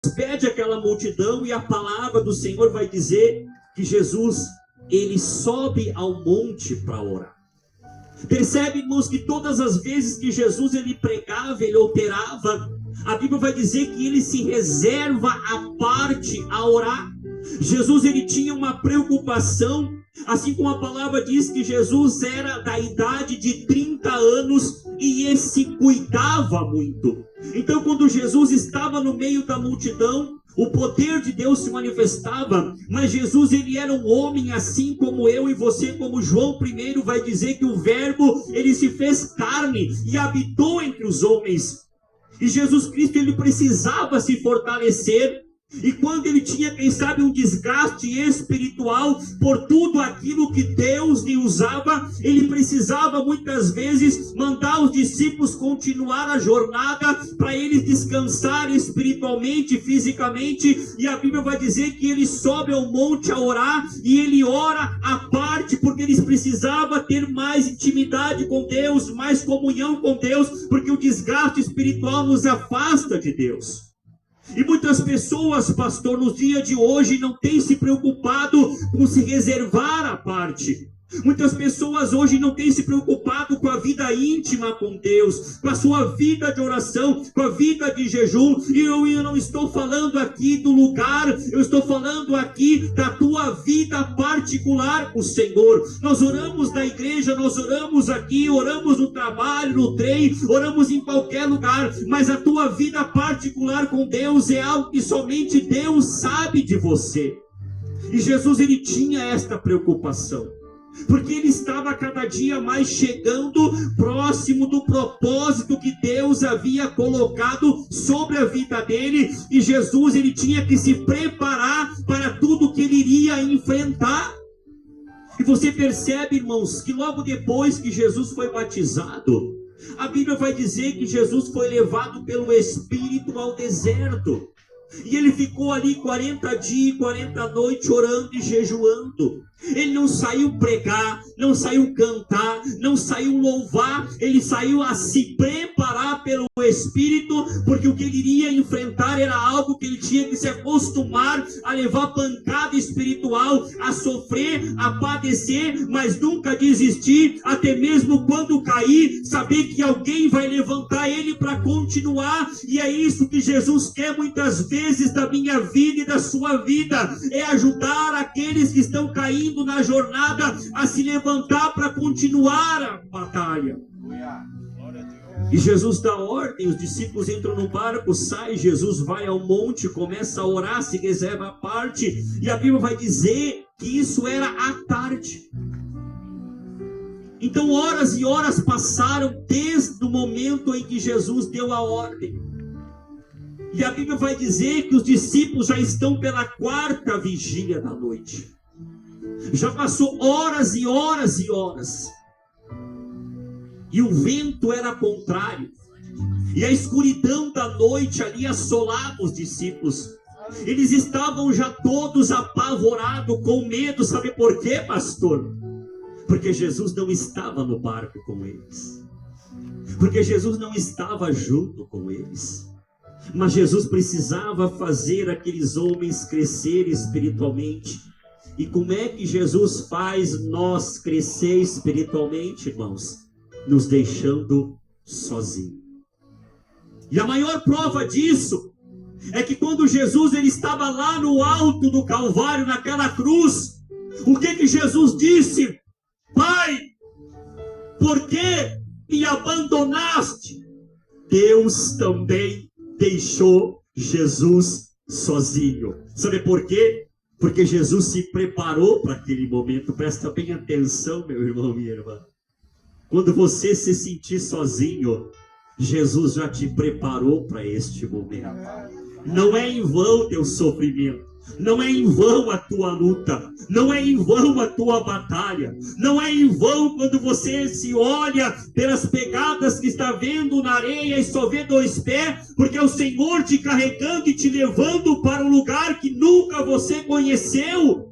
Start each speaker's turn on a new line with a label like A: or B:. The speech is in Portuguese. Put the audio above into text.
A: Despede aquela multidão e a palavra do Senhor vai dizer que Jesus, ele sobe ao monte para orar. Percebe, irmãos, que todas as vezes que Jesus ele pregava, ele operava, a Bíblia vai dizer que ele se reserva à parte a orar. Jesus ele tinha uma preocupação, assim como a palavra diz que Jesus era da idade de 30 anos e ele se cuidava muito. Então, quando Jesus estava no meio da multidão, o poder de Deus se manifestava, mas Jesus ele era um homem assim como eu e você, como João 1 vai dizer que o verbo ele se fez carne e habitou entre os homens. E Jesus Cristo ele precisava se fortalecer. E quando ele tinha, quem sabe, um desgaste espiritual por tudo aquilo que Deus lhe usava, ele precisava muitas vezes mandar os discípulos continuar a jornada para eles descansarem espiritualmente, fisicamente. E a Bíblia vai dizer que ele sobe ao monte a orar, e ele ora à parte, porque eles precisavam ter mais intimidade com Deus, mais comunhão com Deus, porque o desgaste espiritual nos afasta de Deus. E muitas pessoas, pastor, nos dias de hoje não têm se preocupado com se reservar à parte. Muitas pessoas hoje não têm se preocupado com a vida íntima com Deus, com a sua vida de oração, com a vida de jejum. E eu não estou falando aqui do lugar, eu estou falando aqui da tua vida particular com o Senhor. Nós oramos na igreja, nós oramos aqui, oramos no trabalho, no trem, oramos em qualquer lugar, mas a tua vida particular com Deus é algo que somente Deus sabe de você. E Jesus ele tinha esta preocupação, porque ele estava cada dia mais chegando próximo do propósito que Deus havia colocado sobre a vida dele, e Jesus ele tinha que se preparar para tudo que ele iria enfrentar. E você percebe, irmãos, que logo depois que Jesus foi batizado, a Bíblia vai dizer que Jesus foi levado pelo Espírito ao deserto, e ele ficou ali 40 dias e 40 noites orando e jejuando. Ele não saiu pregar, não saiu cantar, não saiu louvar, ele saiu a se preparar pelo Espírito, porque o que ele iria enfrentar era algo que ele tinha que se acostumar a levar pancada espiritual, a sofrer, a padecer, mas nunca desistir, até mesmo quando cair, saber que alguém vai levantar ele para continuar. E é isso que Jesus quer muitas vezes da minha vida e da sua vida, é ajudar aqueles que estão caindo na jornada a se levantar para continuar a batalha. E Jesus dá ordem, os discípulos entram no barco, sai, Jesus vai ao monte, começa a orar, se reserva à parte, e a Bíblia vai dizer que isso era à tarde. Então horas e horas passaram desde o momento em que Jesus deu a ordem. E a Bíblia vai dizer que os discípulos já estão pela 4ª vigília da noite. Já passou horas e horas e horas. E o vento era contrário. E a escuridão da noite ali assolava os discípulos. Eles estavam já todos apavorados, com medo. Sabe por quê, pastor? Porque Jesus não estava no barco com eles. Porque Jesus não estava junto com eles. Mas Jesus precisava fazer aqueles homens crescerem espiritualmente. E como é que Jesus faz nós crescer espiritualmente, irmãos? Nos deixando sozinhos. E a maior prova disso é que quando Jesus ele estava lá no alto do Calvário, naquela cruz, o que Jesus disse? Pai, por que me abandonaste? Deus também deixou Jesus sozinho. Sabe por quê? Porque Jesus se preparou para aquele momento. Presta bem atenção, meu irmão, minha irmã. Quando você se sentir sozinho, Jesus já te preparou para este momento. Não é em vão teu sofrimento. Não é em vão a tua luta, não é em vão a tua batalha, não é em vão quando você se olha pelas pegadas que está vendo na areia e só vê 2 pés, porque é o Senhor te carregando e te levando para um lugar que nunca você conheceu.